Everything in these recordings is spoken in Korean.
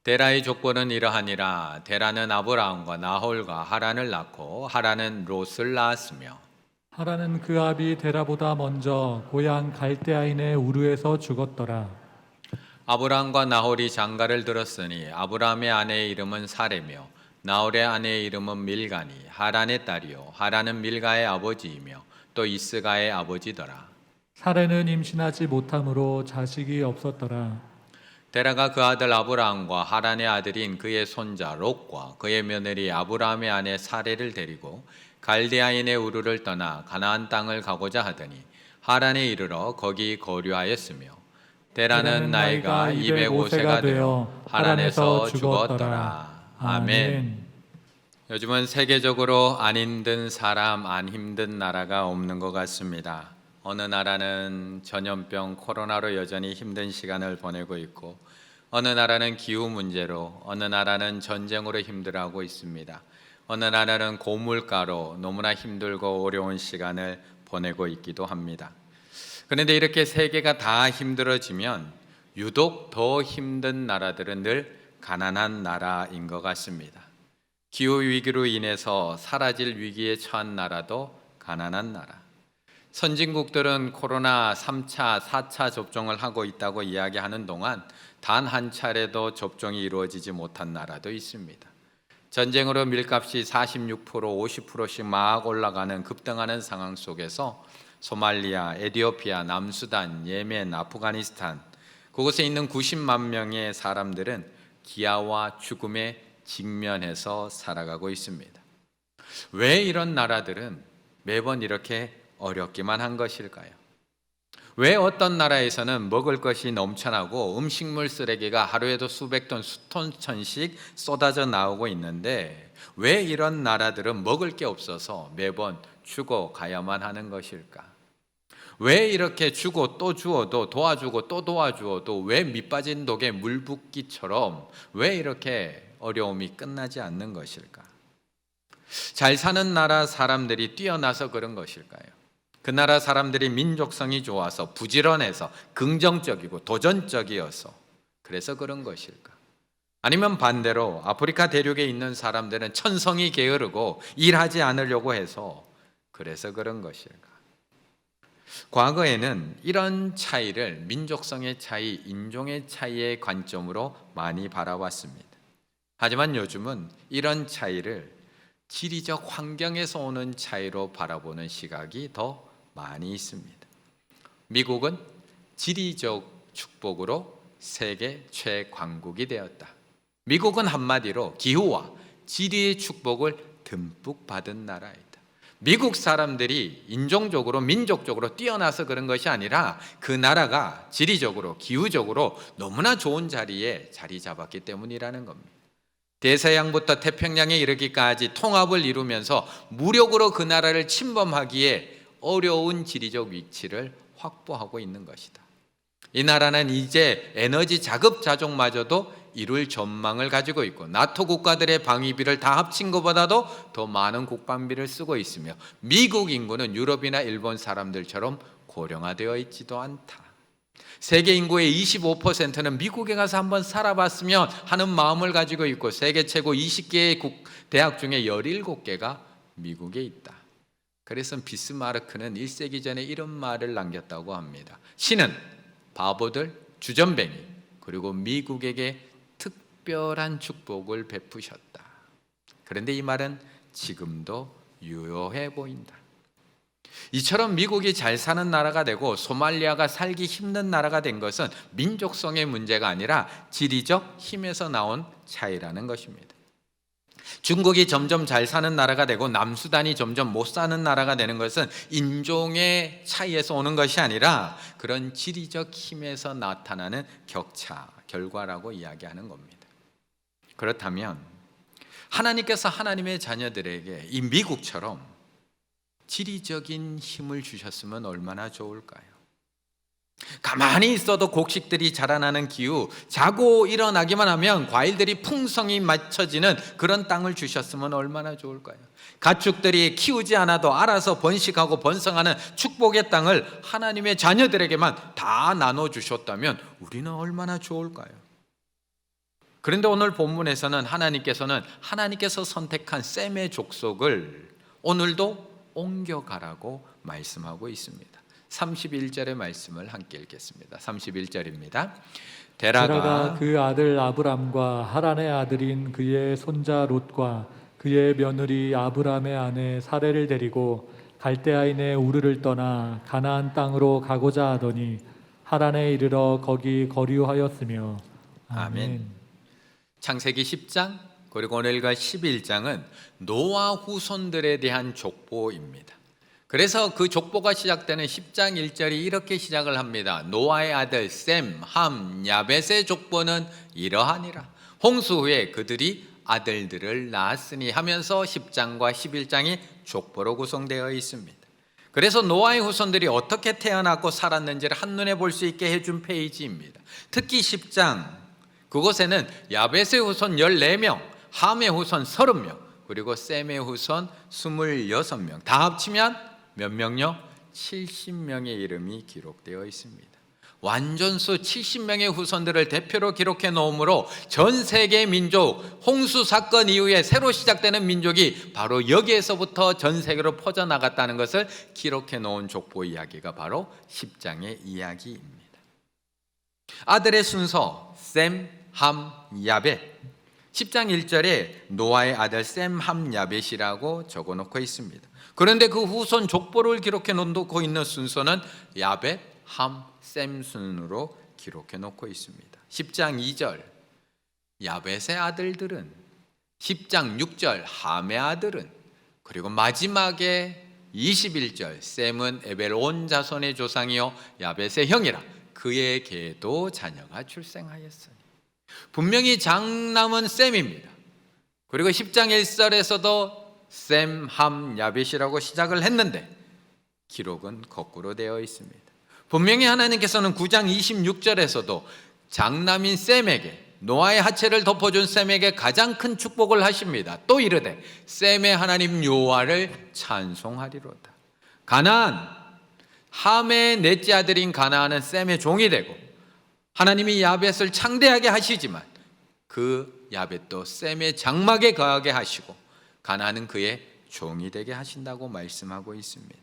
데라의 족보는 이러하니라. 데라는 아브라함과 나홀과 하란을 낳고 하란은 롯을 낳았으며 하란은 그 아비 데라보다 먼저 고향 갈대아인의 우르에서 죽었더라. 아브라함과 나홀이 장가를 들었으니 아브라함의 아내의 이름은 사레며 나홀의 아내의 이름은 밀가니 하란의 딸이요 하란은 밀가의 아버지이며 또 이스가의 아버지더라. 사레는 임신하지 못함으로 자식이 없었더라. 데라가 그 아들 아브라함과 하란의 아들인 그의 손자 롯과 그의 며느리 아브라함의 아내 사레를 데리고 갈대아인의 우르를 떠나 가나안 땅을 가고자 하더니 하란에 이르러 거기 거류하였으며 데라는 나이가 205세가 되어 하란에서 죽었더라. 아멘. 요즘은 세계적으로 안 힘든 사람, 안 힘든 나라가 없는 것 같습니다. 어느 나라는 전염병 코로나로 여전히 힘든 시간을 보내고 있고, 어느 나라는 기후 문제로, 어느 나라는 전쟁으로 힘들어하고 있습니다. 어느 나라는 고물가로 너무나 힘들고 어려운 시간을 보내고 있기도 합니다. 그런데 이렇게 세계가 다 힘들어지면 유독 더 힘든 나라들은 늘 가난한 나라인 것 같습니다. 기후 위기로 인해서 사라질 위기에 처한 나라도 가난한 나라. 선진국들은 코로나 3차, 4차 접종을 하고 있다고 이야기하는 동안 단 한 차례도 접종이 이루어지지 못한 나라도 있습니다. 전쟁으로 밀값이 46%, 50%씩 막 올라가는 급등하는 상황 속에서 소말리아, 에티오피아, 남수단, 예멘, 아프가니스탄 그곳에 있는 90만 명의 사람들은 기아와 죽음에 직면해서 살아가고 있습니다. 왜 이런 나라들은 매번 이렇게 어렵기만 한 것일까요? 왜 어떤 나라에서는 먹을 것이 넘쳐나고 음식물 쓰레기가 하루에도 수백 톤, 수천 ton씩 쏟아져 나오고 있는데 왜 이런 나라들은 먹을 게 없어서 매번 죽어가야만 하는 것일까? 왜 이렇게 주고 또 주어도 도와주고 또 도와주어도 왜 밑빠진 독에 물 붓기처럼 왜 이렇게 어려움이 끝나지 않는 것일까? 잘 사는 나라 사람들이 뛰어나서 그런 것일까요? 그 나라 사람들이 민족성이 좋아서 부지런해서 긍정적이고 도전적이어서 그래서 그런 것일까? 아니면 반대로 아프리카 대륙에 있는 사람들은 천성이 게으르고 일하지 않으려고 해서 그래서 그런 것일까? 과거에는 이런 차이를 민족성의 차이, 인종의 차이의 관점으로 많이 바라봤습니다. 하지만 요즘은 이런 차이를 지리적 환경에서 오는 차이로 바라보는 시각이 더 많이 있습니다. 미국은 지리적 축복으로 세계 최강국이 되었다. 미국은 한마디로 기후와 지리의 축복을 듬뿍 받은 나라이다. 미국 사람들이 인종적으로 민족적으로 뛰어나서 그런 것이 아니라 그 나라가 지리적으로 기후적으로 너무나 좋은 자리에 자리 잡았기 때문이라는 겁니다. 대서양부터 태평양에 이르기까지 통합을 이루면서 무력으로 그 나라를 침범하기에 어려운 지리적 위치를 확보하고 있는 것이다. 이 나라는 이제 에너지 자급자족마저도 이룰 전망을 가지고 있고 나토 국가들의 방위비를 다 합친 것보다도 더 많은 국방비를 쓰고 있으며 미국 인구는 유럽이나 일본 사람들처럼 고령화되어 있지도 않다. 세계 인구의 25%는 미국에 가서 한번 살아봤으면 하는 마음을 가지고 있고 세계 최고 20개의 대학 중에 17개가 미국에 있다. 그래서 비스마르크는 1세기 전에 이런 말을 남겼다고 합니다. 신은 바보들, 주전뱅이 그리고 미국에게 특별한 축복을 베푸셨다. 그런데 이 말은 지금도 유효해 보인다. 이처럼 미국이 잘 사는 나라가 되고 소말리아가 살기 힘든 나라가 된 것은 민족성의 문제가 아니라 지리적 힘에서 나온 차이라는 것입니다. 중국이 점점 잘 사는 나라가 되고 남수단이 점점 못 사는 나라가 되는 것은 인종의 차이에서 오는 것이 아니라 그런 지리적 힘에서 나타나는 격차, 결과라고 이야기하는 겁니다. 그렇다면 하나님께서 하나님의 자녀들에게 이 미국처럼 지리적인 힘을 주셨으면 얼마나 좋을까요? 가만히 있어도 곡식들이 자라나는 기후, 자고 일어나기만 하면 과일들이 풍성히 맺혀지는 그런 땅을 주셨으면 얼마나 좋을까요? 가축들이 키우지 않아도 알아서 번식하고 번성하는 축복의 땅을 하나님의 자녀들에게만 다 나눠주셨다면 우리는 얼마나 좋을까요? 그런데 오늘 본문에서는 하나님께서 선택한 셈의 족속을 오늘도 옮겨가라고 말씀하고 있습니다. 31절의 말씀을 함께 읽겠습니다. 31절입니다. 데라가 그 아들 아브람과 하란의 아들인 그의 손자 롯과 그의 며느리 아브람의 아내 사레를 데리고 갈대아인의 우르를 떠나 가나안 땅으로 가고자 하더니 하란에 이르러 거기 거류하였으며. 아멘. 창세기 10장 그리고 오늘과 11장은 노아 후손들에 대한 족보입니다. 그래서 그 족보가 시작되는 10장 1절이 이렇게 시작을 합니다. 노아의 아들 셈, 함, 야벳의 족보는 이러하니라. 홍수 후에 그들이 아들들을 낳았으니 하면서 10장과 11장이 족보로 구성되어 있습니다. 그래서 노아의 후손들이 어떻게 태어났고 살았는지를 한눈에 볼 수 있게 해준 페이지입니다. 특히 10장 그곳에는 야벳의 후손 14명, 함의 후손 30명, 그리고 셈의 후손 26명 다 합치면 몇 명요? 70명의 이름이 기록되어 있습니다. 완전수 70명의 후손들을 대표로 기록해 놓으므로 전 세계 민족, 홍수 사건 이후에 새로 시작되는 민족이 바로 여기에서부터 전 세계로 퍼져나갔다는 것을 기록해 놓은 족보 이야기가 바로 10장의 이야기입니다. 아들의 순서 셈, 함, 야벳. 10장 1절에 노아의 아들 셈, 함, 야벳이라고 적어놓고 있습니다. 그런데 그 후손 족보를 기록해 놓고 있는 순서는 야벳, 함, 셈 순으로 기록해 놓고 있습니다. 10장 2절 야벳의 아들들은, 10장 6절 함의 아들은, 그리고 마지막에 21절 셈은 에벨 온 자손의 조상이요 야벳의 형이라 그에게도 자녀가 출생하였으니. 분명히 장남은 셈입니다. 그리고 10장 1절에서도 셈, 함, 야벳이라고 시작을 했는데 기록은 거꾸로 되어 있습니다. 분명히 하나님께서는 9장 26절에서도 장남인 셈에게, 노아의 하체를 덮어준 셈에게 가장 큰 축복을 하십니다. 또 이르되 셈의 하나님 여호와를 찬송하리로다. 가나안, 함의 넷째 아들인 가나안은 셈의 종이 되고 하나님이 야벳을 창대하게 하시지만 그 야벳도 셈의 장막에 거하게 하시고 가나안은 그의 종이 되게 하신다고 말씀하고 있습니다.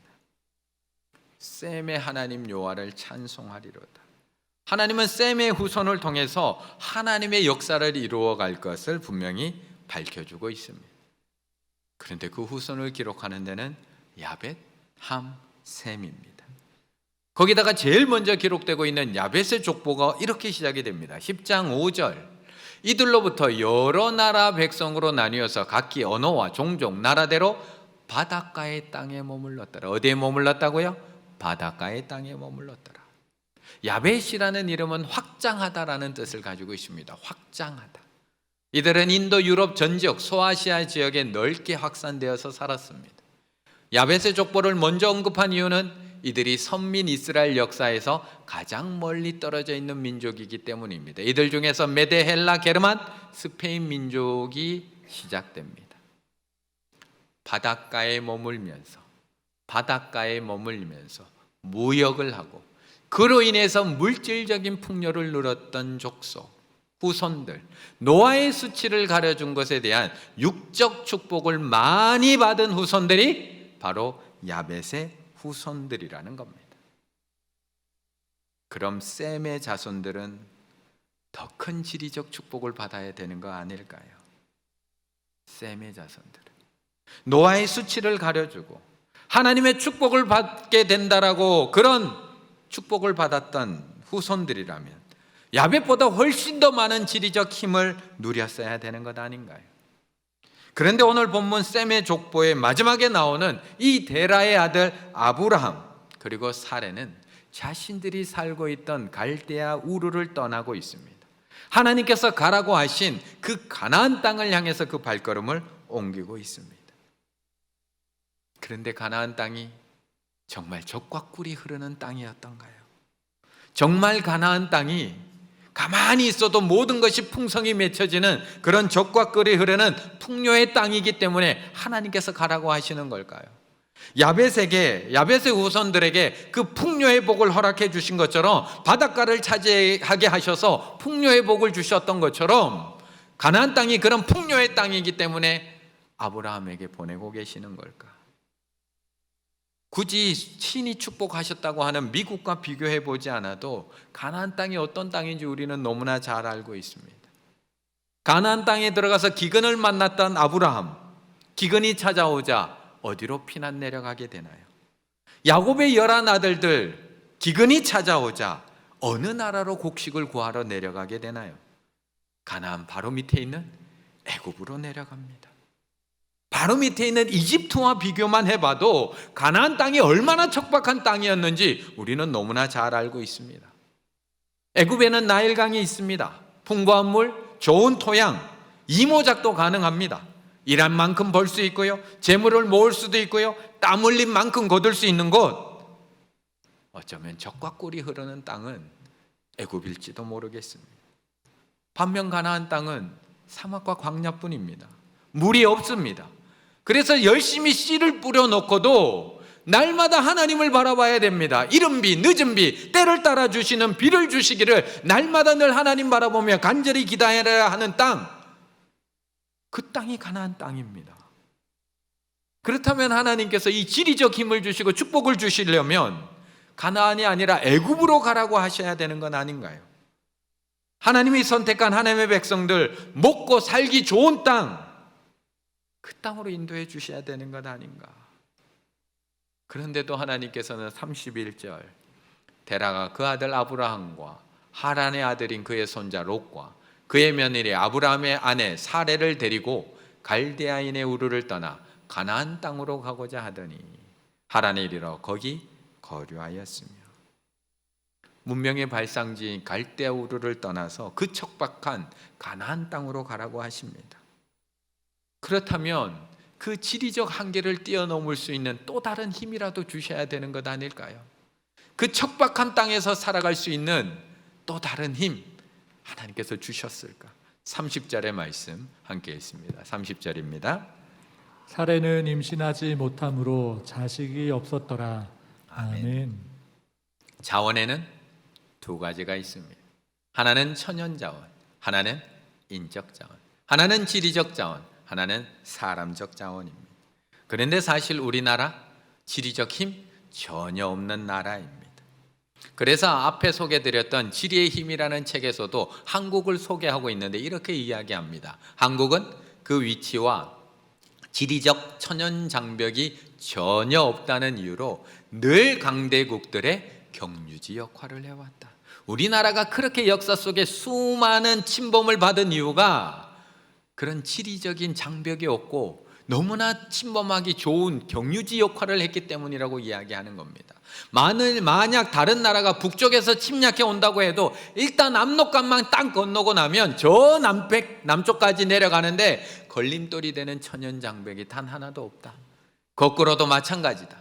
셈의 하나님 여호와를 찬송하리로다. 하나님은 셈의 후손을 통해서 하나님의 역사를 이루어갈 것을 분명히 밝혀주고 있습니다. 그런데 그 후손을 기록하는 데는 야벳, 함, 셈입니다. 거기다가 제일 먼저 기록되고 있는 야벳의 족보가 이렇게 시작이 됩니다. 10장 5절 이들로부터 여러 나라 백성으로 나뉘어서 각기 언어와 종족, 나라대로 바닷가의 땅에 머물렀더라. 어디에 머물렀다고요? 바닷가의 땅에 머물렀더라. 야벳이라는 이름은 확장하다라는 뜻을 가지고 있습니다. 확장하다. 이들은 인도, 유럽 전 지역, 소아시아 지역에 넓게 확산되어서 살았습니다. 야벳의 족보를 먼저 언급한 이유는 이들이 선민 이스라엘 역사에서 가장 멀리 떨어져 있는 민족이기 때문입니다. 이들 중에서 메데, 헬라, 게르만, 스페인 민족이 시작됩니다. 바닷가에 머물면서 무역을 하고 그로 인해서 물질적인 풍요를 누렸던 족속, 후손들, 노아의 수치를 가려준 것에 대한 육적 축복을 많이 받은 후손들이 바로 야벳의 후손들이라는 겁니다. 그럼 셈의 자손들은 더 큰 지리적 축복을 받아야 되는 거 아닐까요? 셈의 자손들은 노아의 수치를 가려주고 하나님의 축복을 받게 된다라고 그런 축복을 받았던 후손들이라면 야벳보다 훨씬 더 많은 지리적 힘을 누렸어야 되는 것 아닌가요? 그런데 오늘 본문 셈의 족보의 마지막에 나오는 이 데라의 아들 아브라함 그리고 사레는 자신들이 살고 있던 갈대아 우르를 떠나고 있습니다. 하나님께서 가라고 하신 그 가나안 땅을 향해서 그 발걸음을 옮기고 있습니다. 그런데 가나안 땅이 정말 젖과 꿀이 흐르는 땅이었던가요? 정말 가나안 땅이 가만히 있어도 모든 것이 풍성이 맺혀지는 그런 젖과 꿀이 흐르는 풍요의 땅이기 때문에 하나님께서 가라고 하시는 걸까요? 야벳의 후손들에게 그 풍요의 복을 허락해 주신 것처럼 바닷가를 차지하게 하셔서 풍요의 복을 주셨던 것처럼 가나안 땅이 그런 풍요의 땅이기 때문에 아브라함에게 보내고 계시는 걸까? 굳이 신이 축복하셨다고 하는 미국과 비교해 보지 않아도 가나안 땅이 어떤 땅인지 우리는 너무나 잘 알고 있습니다. 가나안 땅에 들어가서 기근을 만났던 아브라함, 기근이 찾아오자 어디로 피난 내려가게 되나요? 야곱의 11 아들들 기근이 찾아오자 어느 나라로 곡식을 구하러 내려가게 되나요? 가나안 바로 밑에 있는 애굽으로 내려갑니다. 바로 밑에 있는 이집트와 비교만 해봐도 가나안 땅이 얼마나 척박한 땅이었는지 우리는 너무나 잘 알고 있습니다. 애굽에는 나일강이 있습니다. 풍부한 물, 좋은 토양, 이모작도 가능합니다. 일한 만큼 벌 수 있고요, 재물을 모을 수도 있고요, 땀 흘린 만큼 거둘 수 있는 곳, 어쩌면 젖과 꿀이 흐르는 땅은 애굽일지도 모르겠습니다. 반면 가나안 땅은 사막과 광야뿐입니다. 물이 없습니다. 그래서 열심히 씨를 뿌려놓고도 날마다 하나님을 바라봐야 됩니다. 이른 비, 늦은 비, 때를 따라 주시는 비를 주시기를 날마다 늘 하나님 바라보며 간절히 기다려야 하는 땅, 그 땅이 가나안 땅입니다. 그렇다면 하나님께서 이 지리적 힘을 주시고 축복을 주시려면 가나안이 아니라 애굽으로 가라고 하셔야 되는 건 아닌가요? 하나님이 선택한 하나님의 백성들 먹고 살기 좋은 땅, 그 땅으로 인도해 주셔야 되는 것 아닌가? 그런데도 하나님께서는 31절 데라가 그 아들 아브라함과 하란의 아들인 그의 손자 롯과 그의 며느리 아브라함의 아내 사레를 데리고 갈대아인의 우르를 떠나 가나안 땅으로 가고자 하더니 하란에 이르러 거기 거류하였으며, 문명의 발상지인 갈대아 우르를 떠나서 그 척박한 가나안 땅으로 가라고 하십니다. 그렇다면 그 지리적 한계를 뛰어넘을 수 있는 또 다른 힘이라도 주셔야 되는 것 아닐까요? 그 척박한 땅에서 살아갈 수 있는 또 다른 힘 하나님께서 주셨을까? 30절의 말씀 함께 읽습니다. 30절입니다. 사레는 임신하지 못함으로 자식이 없었더라. 아멘. 자원에는 두 가지가 있습니다. 하나는 천연 자원, 하나는 인적 자원, 하나는 지리적 자원, 하나는 사람적 자원입니다. 그런데 사실 우리나라 지리적 힘 전혀 없는 나라입니다. 그래서 앞에 소개드렸던 지리의 힘이라는 책에서도 한국을 소개하고 있는데 이렇게 이야기합니다. 한국은 그 위치와 지리적 천연 장벽이 전혀 없다는 이유로 늘 강대국들의 경유지 역할을 해왔다. 우리나라가 그렇게 역사 속에 수많은 침범을 받은 이유가 그런 지리적인 장벽이 없고 너무나 침범하기 좋은 경유지 역할을 했기 때문이라고 이야기하는 겁니다. 만약 다른 나라가 북쪽에서 침략해 온다고 해도 일단 압록강만 딱 건너고 나면 저 남쪽까지 내려가는데 걸림돌이 되는 천연 장벽이 단 하나도 없다. 거꾸로도 마찬가지다.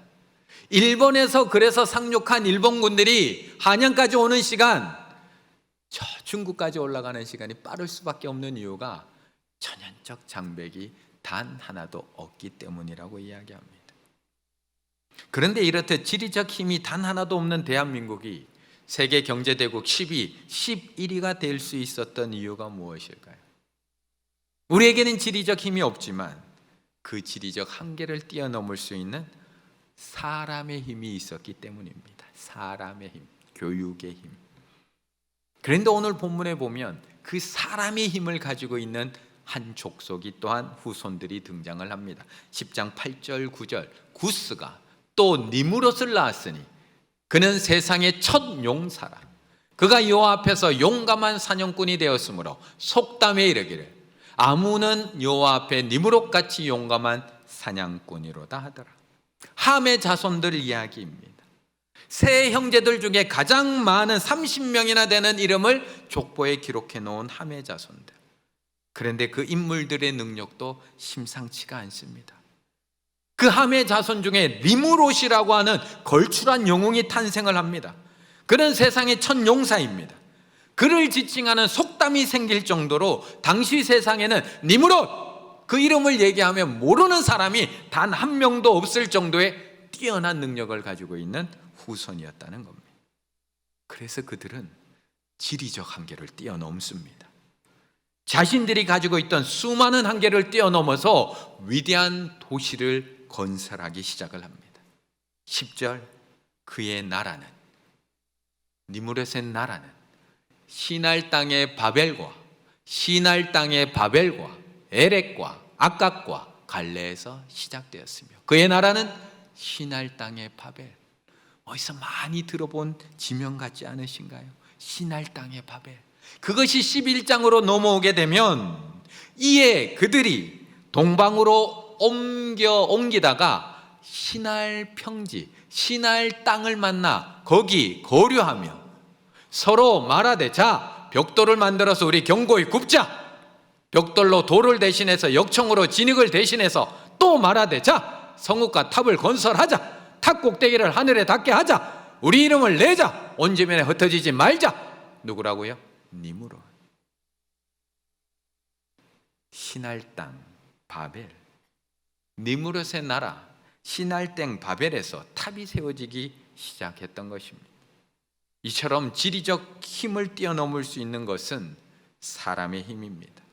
일본에서 그래서 상륙한 일본군들이 한양까지 오는 시간, 저 중국까지 올라가는 시간이 빠를 수밖에 없는 이유가 천연적 장벽이 단 하나도 없기 때문이라고 이야기합니다. 그런데 이렇듯 지리적 힘이 단 하나도 없는 대한민국이 세계 경제대국 10위, 11위가 될 수 있었던 이유가 무엇일까요? 우리에게는 지리적 힘이 없지만 그 지리적 한계를 뛰어넘을 수 있는 사람의 힘이 있었기 때문입니다. 사람의 힘, 교육의 힘. 그런데 오늘 본문에 보면 그 사람의 힘을 가지고 있는 한 족속이 또한 후손들이 등장을 합니다. 10장 8절 9절 구스가 또 니무롯을 낳았으니 그는 세상의 첫 용사라. 그가 여호와 앞에서 용감한 사냥꾼이 되었으므로 속담에 이르기를 아무는 여호와 앞에 니무롯같이 용감한 사냥꾼이로다 하더라. 함의 자손들 이야기입니다. 세 형제들 중에 가장 많은 30명이나 되는 이름을 족보에 기록해 놓은 함의 자손들. 그런데 그 인물들의 능력도 심상치가 않습니다. 그 함의 자손 중에 니무롯이라고 하는 걸출한 영웅이 탄생을 합니다. 그는 세상의 첫 용사입니다. 그를 지칭하는 속담이 생길 정도로 당시 세상에는 니무롯 그 이름을 얘기하면 모르는 사람이 단 한 명도 없을 정도의 뛰어난 능력을 가지고 있는 후손이었다는 겁니다. 그래서 그들은 지리적 한계를 뛰어넘습니다. 자신들이 가지고 있던 수많은 한계를 뛰어넘어서 위대한 도시를 건설하기 시작을 합니다. 10절, 그의 나라는, 니무롯의 나라는 시날 땅의 바벨과 에렉과 악각과 갈레에서 시작되었으며, 그의 나라는 시날 땅의 바벨. 어디서 많이 들어본 지명 같지 않으신가요? 시날 땅의 바벨. 그것이 11장으로 넘어오게 되면 이에 그들이 동방으로 옮기다가 시날 평지, 시날 땅을 만나 거기 거류하며 서로 말하되, 자, 벽돌을 만들어서 우리 견고히 굽자. 벽돌로 돌을 대신해서, 역청으로 진흙을 대신해서 또 말하되, 자, 성읍과 탑을 건설하자. 탑 꼭대기를 하늘에 닿게 하자. 우리 이름을 내자. 온 주변에 흩어지지 말자. 누구라고요? 니무롯. 시날 땅 바벨, 니무롯의 나라 시날 땅 바벨에서 탑이 세워지기 시작했던 것입니다. 이처럼 지리적 힘을 뛰어넘을 수 있는 것은 사람의 힘입니다.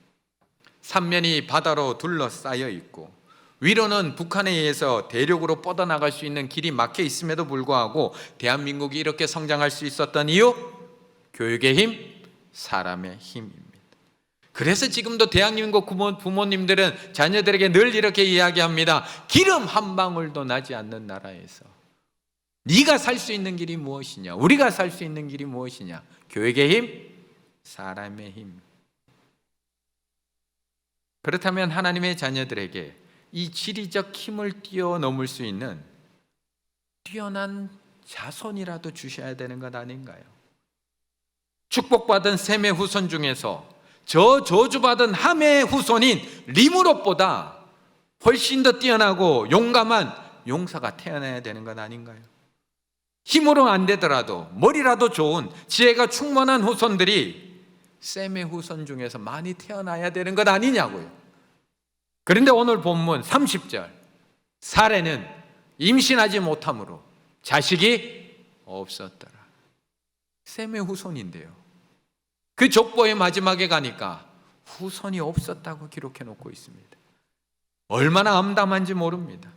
삼면이 바다로 둘러싸여 있고 위로는 북한에 의해서 대륙으로 뻗어나갈 수 있는 길이 막혀 있음에도 불구하고 대한민국이 이렇게 성장할 수 있었던 이유, 교육의 힘, 사람의 힘입니다. 그래서 지금도 대한민국 부모님들은 자녀들에게 늘 이렇게 이야기합니다. 기름 한 방울도 나지 않는 나라에서 네가 살 수 있는 길이 무엇이냐, 우리가 살 수 있는 길이 무엇이냐, 교육의 힘, 사람의 힘. 그렇다면 하나님의 자녀들에게 이 지리적 힘을 뛰어넘을 수 있는 뛰어난 자손이라도 주셔야 되는 것 아닌가요? 축복받은 셈의 후손 중에서 저 저주받은 함의 후손인 리므롯보다 훨씬 더 뛰어나고 용감한 용사가 태어나야 되는 것 아닌가요? 힘으로 안 되더라도 머리라도 좋은 지혜가 충만한 후손들이 셈의 후손 중에서 많이 태어나야 되는 것 아니냐고요. 그런데 오늘 본문 30절, 사레는 임신하지 못함으로 자식이 없었더라. 셈의 후손인데요, 그 족보의 마지막에 가니까 후손이 없었다고 기록해 놓고 있습니다. 얼마나 암담한지 모릅니다.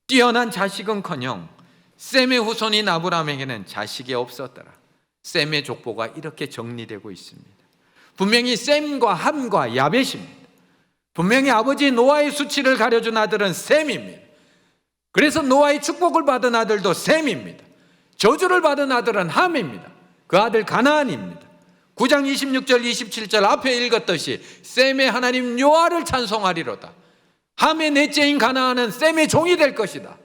뛰어난 자식은커녕 셈의 후손인 아브라함에게는 자식이 없었더라. 셈의 족보가 이렇게 정리되고 있습니다. 분명히 셈과 함과 야벳입니다. 분명히 아버지 노아의 수치를 가려준 아들은 셈입니다. 그래서 노아의 축복을 받은 아들도 셈입니다. 저주를 받은 아들은 함입니다. 그 아들 가나안입니다. 9장 26절 27절 앞에 읽었듯이 셈의 하나님 여호와를 찬송하리로다. 함의 넷째인 가나안은 셈의 종이 될 것이다.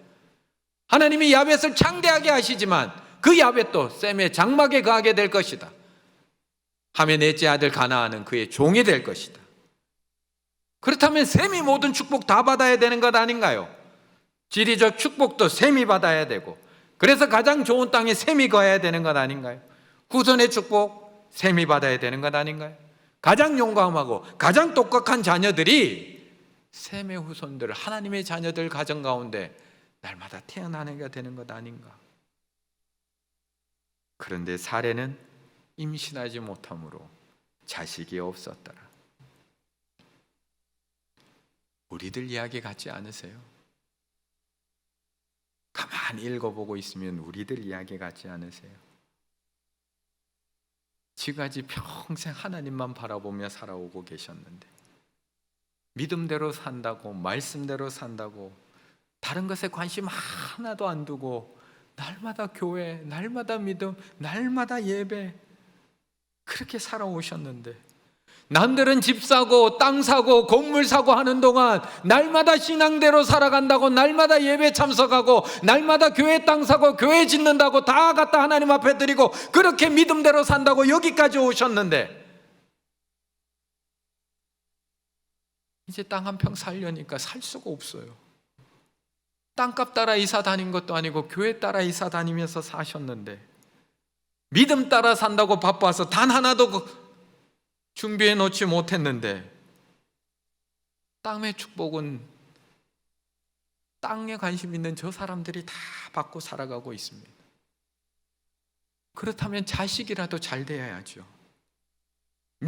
하나님이 야벳을 창대하게 하시지만 그 야벳도 셈의 장막에 거하게 될 것이다. 함의 넷째 아들 가나안은 그의 종이 될 것이다. 그렇다면 셈이 모든 축복 다 받아야 되는 것 아닌가요? 지리적 축복도 셈이 받아야 되고, 그래서 가장 좋은 땅에 셈이 거해야 되는 것 아닌가요? 후손의 축복 셈이 받아야 되는 것 아닌가요? 가장 용감하고 가장 똑똑한 자녀들이 셈의 후손들, 하나님의 자녀들 가정 가운데 날마다 태어나게 되는 것 아닌가? 그런데 사례는 임신하지 못함으로 자식이 없었더라. 우리들 이야기 같지 않으세요? 가만히 읽어보고 있으면 우리들 이야기 같지 않으세요? 지금까지 평생 하나님만 바라보며 살아오고 계셨는데 믿음대로 산다고, 말씀대로 산다고, 다른 것에 관심 하나도 안 두고 날마다 교회, 날마다 믿음, 날마다 예배, 그렇게 살아오셨는데 남들은 집 사고 땅 사고 건물 사고 하는 동안 날마다 신앙대로 살아간다고, 날마다 예배 참석하고, 날마다 교회 땅 사고 교회 짓는다고 다 갖다 하나님 앞에 드리고 그렇게 믿음대로 산다고 여기까지 오셨는데 이제 땅 한 평 살려니까 살 수가 없어요. 땅값 따라 이사 다닌 것도 아니고 교회 따라 이사 다니면서 사셨는데 믿음 따라 산다고 바빠서 단 하나도 준비해 놓지 못했는데 땅의 축복은 땅에 관심 있는 저 사람들이 다 받고 살아가고 있습니다. 그렇다면 자식이라도 잘 되어야죠.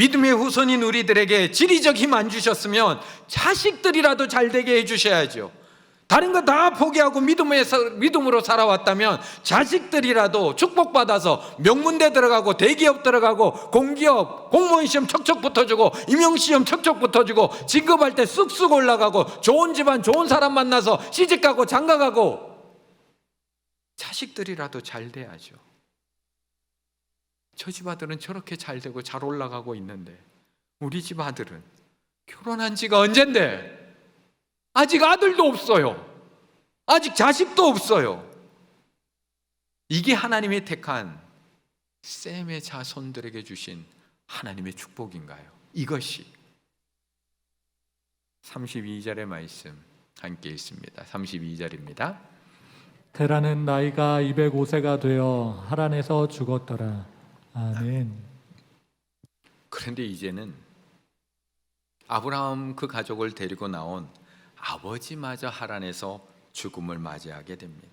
믿음의 후손인 우리들에게 지리적 힘 안 주셨으면 자식들이라도 잘 되게 해주셔야죠. 다른 거 다 포기하고 믿음으로 살아왔다면 자식들이라도 축복받아서 명문대 들어가고 대기업 들어가고 공기업 공무원 시험 척척 붙어주고 임용시험 척척 붙어주고 진급할 때 쑥쑥 올라가고 좋은 집안 좋은 사람 만나서 시집가고 장가가고 자식들이라도 잘 돼야죠. 저 집 아들은 저렇게 잘 되고 잘 올라가고 있는데 우리 집 아들은 결혼한 지가 언젠데 아직 아들도 없어요. 아직 자식도 없어요. 이게 하나님이 택한 셈의 자손들에게 주신 하나님의 축복인가요? 이것이 32절의 말씀 함께 읽습니다. 32절입니다. 테라는 나이가 205세가 되어 하란에서 죽었더라. 아멘. 그런데 이제는 아브라함 그 가족을 데리고 나온 아버지마저 하란에서 죽음을 맞이하게 됩니다.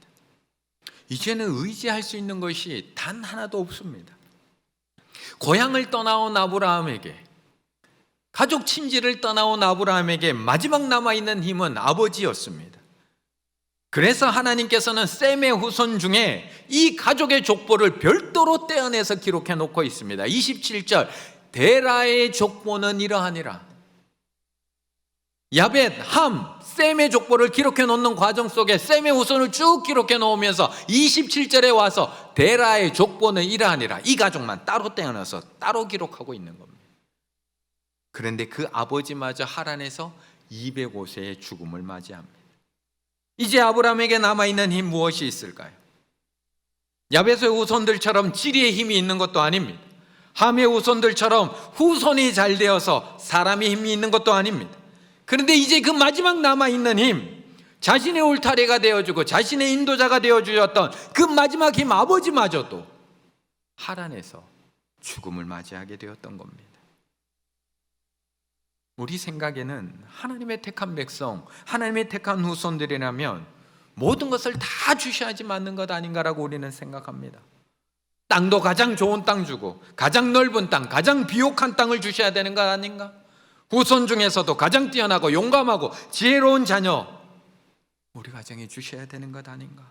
이제는 의지할 수 있는 것이 단 하나도 없습니다. 고향을 떠나온 아브라함에게, 가족 친지를 떠나온 아브라함에게 마지막 남아있는 힘은 아버지였습니다. 그래서 하나님께서는 셈의 후손 중에 이 가족의 족보를 별도로 떼어내서 기록해 놓고 있습니다. 27절, 데라의 족보는 이러하니라. 야벳, 함, 셈의 족보를 기록해 놓는 과정 속에 셈의 후손을 쭉 기록해 놓으면서 27절에 와서 데라의 족보는 이러하니라. 이 가족만 따로 떼어내서 따로 기록하고 있는 겁니다. 그런데 그 아버지마저 하란에서 205세의 죽음을 맞이합니다. 이제 아브라함에게 남아있는 힘 무엇이 있을까요? 야벳의 후손들처럼 지리의 힘이 있는 것도 아닙니다. 함의 후손들처럼 후손이 잘 되어서 사람의 힘이 있는 것도 아닙니다. 그런데 이제 그 마지막 남아있는 힘, 자신의 울타리가 되어주고 자신의 인도자가 되어주셨던 그 마지막 힘 아버지마저도 하란에서 죽음을 맞이하게 되었던 겁니다. 우리 생각에는 하나님의 택한 백성, 하나님의 택한 후손들이라면 모든 것을 다 주셔야지 맞는 것 아닌가라고 우리는 생각합니다. 땅도 가장 좋은 땅 주고 가장 넓은 땅, 가장 비옥한 땅을 주셔야 되는 것 아닌가? 후손 중에서도 가장 뛰어나고 용감하고 지혜로운 자녀 우리 가정에 주셔야 되는 것 아닌가?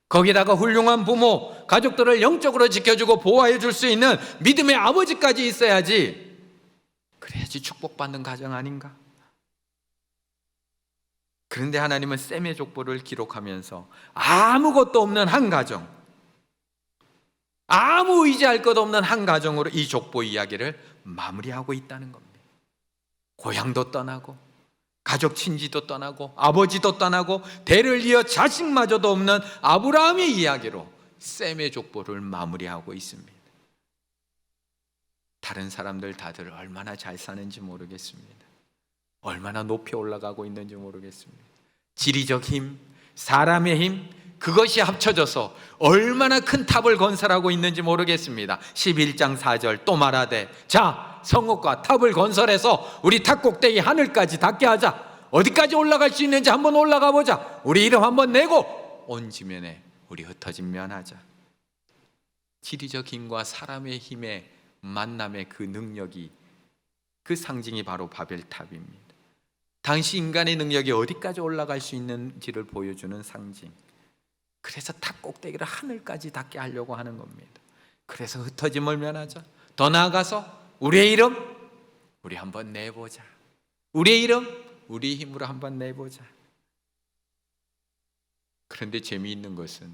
거기다가 훌륭한 부모, 가족들을 영적으로 지켜주고 보호해 줄 수 있는 믿음의 아버지까지 있어야지, 그래야지 축복받는 가정 아닌가? 그런데 하나님은 셈의 족보를 기록하면서 아무것도 없는 한 가정, 아무 의지할 것 없는 한 가정으로 이 족보 이야기를 마무리하고 있다는 겁니다. 고향도 떠나고 가족 친지도 떠나고 아버지도 떠나고 대를 이어 자식마저도 없는 아브라함의 이야기로 셈의 족보를 마무리하고 있습니다. 다른 사람들 다들 얼마나 잘 사는지 모르겠습니다. 얼마나 높이 올라가고 있는지 모르겠습니다. 지리적 힘, 사람의 힘, 그것이 합쳐져서 얼마나 큰 탑을 건설하고 있는지 모르겠습니다. 11장 4절 또 말하되 자 성읍과 탑을 건설해서 우리 탑 꼭대기 하늘까지 닿게 하자. 어디까지 올라갈 수 있는지 한번 올라가 보자. 우리 이름 한번 내고 온 지면에 우리 흩어진 면하자. 지리적 힘과 사람의 힘의 만남의 그 능력이, 그 상징이 바로 바벨탑입니다. 당시 인간의 능력이 어디까지 올라갈 수 있는지를 보여주는 상징. 그래서 탑 꼭대기를 하늘까지 닿게 하려고 하는 겁니다. 그래서 흩어짐을 면하자. 더 나아가서 우리의 이름 우리 한번 내보자. 우리의 이름 우리 힘으로 한번 내보자. 그런데 재미있는 것은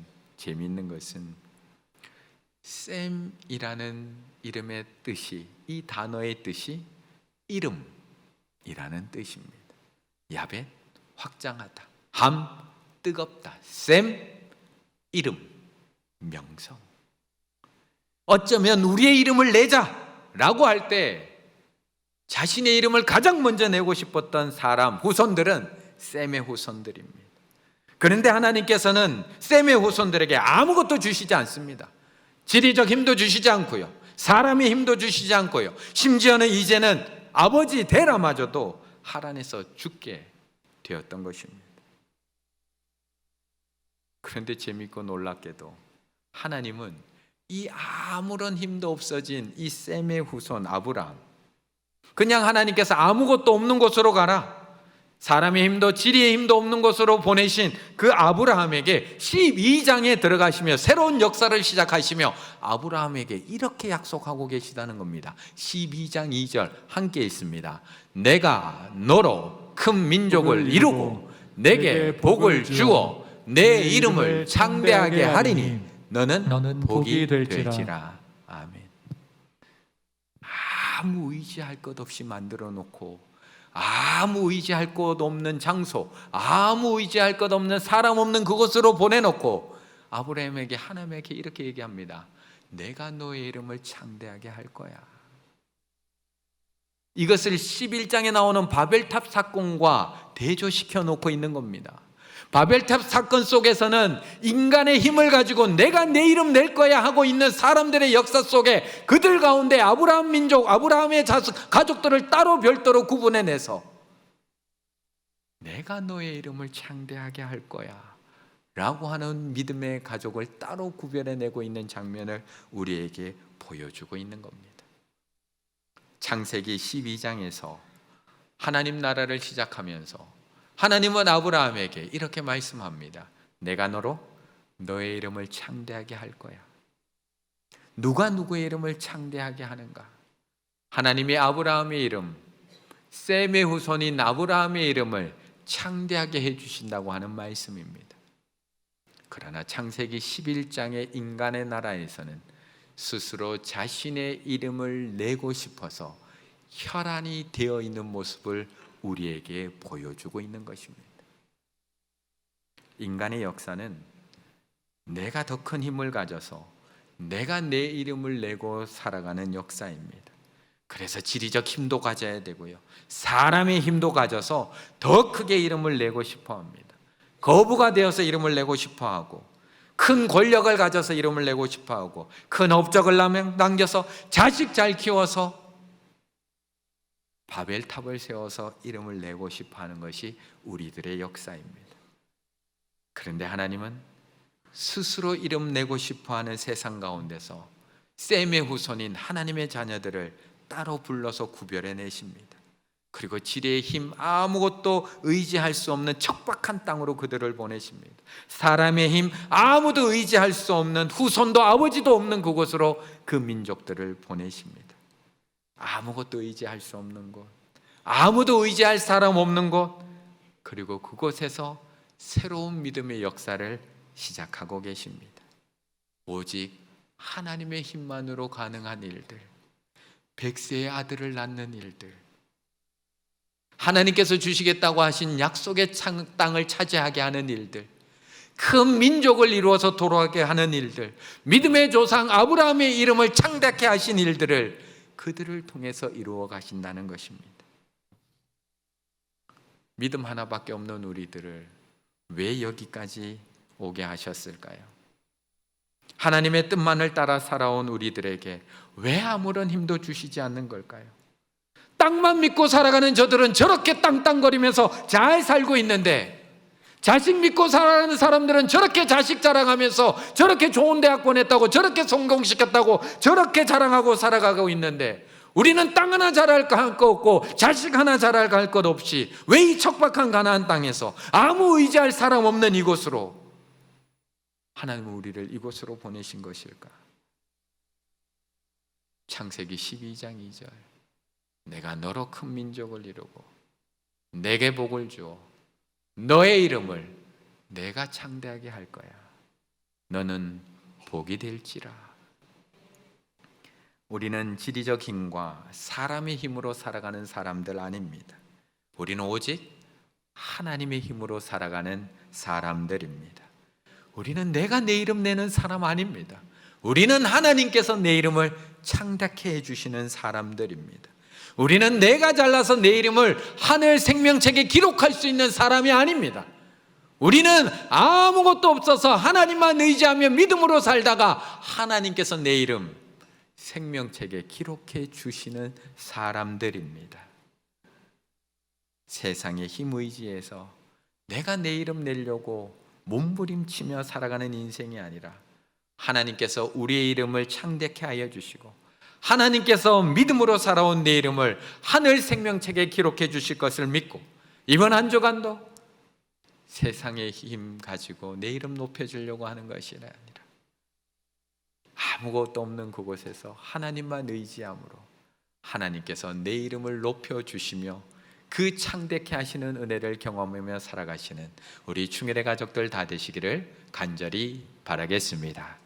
셈이라는 이름의 뜻이, 이 단어의 뜻이 이름이라는 뜻입니다. 야벳 확장하다, 함 뜨겁다, 셈 이름 명성. 어쩌면 우리의 이름을 내자라고 할 때 자신의 이름을 가장 먼저 내고 싶었던 사람, 후손들은 셈의 후손들입니다. 그런데 하나님께서는 셈의 후손들에게 아무것도 주시지 않습니다. 지리적 힘도 주시지 않고요, 사람의 힘도 주시지 않고요, 심지어는 이제는 아버지 데라마저도 하란에서 죽게 되었던 것입니다. 그런데 재밌고 놀랍게도 하나님은 이 아무런 힘도 없어진 이 셈의 후손 아브라함, 그냥 하나님께서 아무것도 없는 곳으로 가라, 사람의 힘도 지리의 힘도 없는 곳으로 보내신 그 아브라함에게 12장에 들어가시며 새로운 역사를 시작하시며 아브라함에게 이렇게 약속하고 계시다는 겁니다. 12장 2절 함께 있습니다. 내가 너로 큰 민족을 이루고 내게 복을 주어 내 이름을 창대하게 하리니 너는 복이 될지라. 아멘. 아무 의지할 것 없이 만들어 놓고 아무 의지할 것 없는 장소, 아무 의지할 것 없는 사람 없는 그곳으로 보내놓고 아브라함에게 하나님에게 이렇게 얘기합니다. 내가 너의 이름을 창대하게 할 거야. 이것을 11장에 나오는 바벨탑 사건과 대조시켜 놓고 있는 겁니다. 바벨탑 사건 속에서는 인간의 힘을 가지고 내가 내 이름 낼 거야 하고 있는 사람들의 역사 속에 그들 가운데 아브라함 민족, 아브라함의 가족들을 따로 별도로 구분해내서 내가 너의 이름을 창대하게 할 거야 라고 하는 믿음의 가족을 따로 구별해내고 있는 장면을 우리에게 보여주고 있는 겁니다. 창세기 12장에서 하나님 나라를 시작하면서 하나님은 아브라함에게 이렇게 말씀합니다. 내가 너로 너의 이름을 창대하게 할 거야. 누가 누구의 이름을 창대하게 하는가? 하나님이 아브라함의 이름, 셈의 후손인 아브라함의 이름을 창대하게 해주신다고 하는 말씀입니다. 그러나 창세기 11장의 인간의 나라에서는 스스로 자신의 이름을 내고 싶어서 혈안이 되어 있는 모습을 우리에게 보여주고 있는 것입니다. 인간의 역사는 내가 더 큰 힘을 가져서 내가 내 이름을 내고 살아가는 역사입니다. 그래서 지리적 힘도 가져야 되고요, 사람의 힘도 가져서 더 크게 이름을 내고 싶어 합니다. 거부가 되어서 이름을 내고 싶어 하고, 큰 권력을 가져서 이름을 내고 싶어 하고, 큰 업적을 남겨서 자식 잘 키워서 바벨탑을 세워서 이름을 내고 싶어 하는 것이 우리들의 역사입니다. 그런데 하나님은 스스로 이름 내고 싶어 하는 세상 가운데서 셈의 후손인 하나님의 자녀들을 따로 불러서 구별해 내십니다. 그리고 지리의 힘 아무것도 의지할 수 없는 척박한 땅으로 그들을 보내십니다. 사람의 힘 아무도 의지할 수 없는, 후손도 아버지도 없는 그곳으로 그 민족들을 보내십니다. 아무것도 의지할 수 없는 곳, 아무도 의지할 사람 없는 곳, 그리고 그곳에서 새로운 믿음의 역사를 시작하고 계십니다. 오직 하나님의 힘만으로 가능한 일들, 백세의 아들을 낳는 일들, 하나님께서 주시겠다고 하신 약속의 땅을 차지하게 하는 일들, 큰 민족을 이루어서 돌아가게 하는 일들, 믿음의 조상 아브라함의 이름을 창대케 하신 일들을 그들을 통해서 이루어 가신다는 것입니다. 믿음 하나밖에 없는 우리들을 왜 여기까지 오게 하셨을까요? 하나님의 뜻만을 따라 살아온 우리들에게 왜 아무런 힘도 주시지 않는 걸까요? 땅만 믿고 살아가는 저들은 저렇게 땅땅거리면서 잘 살고 있는데, 자식 믿고 살아가는 사람들은 저렇게 자식 자랑하면서 저렇게 좋은 대학 보냈다고, 저렇게 성공시켰다고 저렇게 자랑하고 살아가고 있는데, 우리는 땅 하나 자랄 것 없고 자식 하나 자랄 것 없이 왜 이 척박한 가나안 땅에서 아무 의지할 사람 없는 이곳으로 하나님은 우리를 이곳으로 보내신 것일까? 창세기 12장 2절, 내가 너로 큰 민족을 이루고 내게 복을 주어 너의 이름을 내가 창대하게 할 거야. 너는 복이 될지라. 우리는 지리적 힘과 사람의 힘으로 살아가는 사람들 아닙니다. 우리는 오직 하나님의 힘으로 살아가는 사람들입니다. 우리는 내가 내 이름 내는 사람 아닙니다. 우리는 하나님께서 내 이름을 창대케 해주시는 사람들입니다. 우리는 내가 잘나서 내 이름을 하늘 생명책에 기록할 수 있는 사람이 아닙니다. 우리는 아무것도 없어서 하나님만 의지하며 믿음으로 살다가 하나님께서 내 이름 생명책에 기록해 주시는 사람들입니다. 세상의 힘 의지에서 내가 내 이름 내려고 몸부림치며 살아가는 인생이 아니라 하나님께서 우리의 이름을 창대케 하여 주시고 하나님께서 믿음으로 살아온 내 이름을 하늘 생명책에 기록해 주실 것을 믿고 이번 한 주간도 세상의 힘 가지고 내 이름 높여주려고 하는 것이 아니라 아무것도 없는 그곳에서 하나님만 의지함으로 하나님께서 내 이름을 높여주시며 그 창대케 하시는 은혜를 경험하며 살아가시는 우리 충일의 가족들 다 되시기를 간절히 바라겠습니다.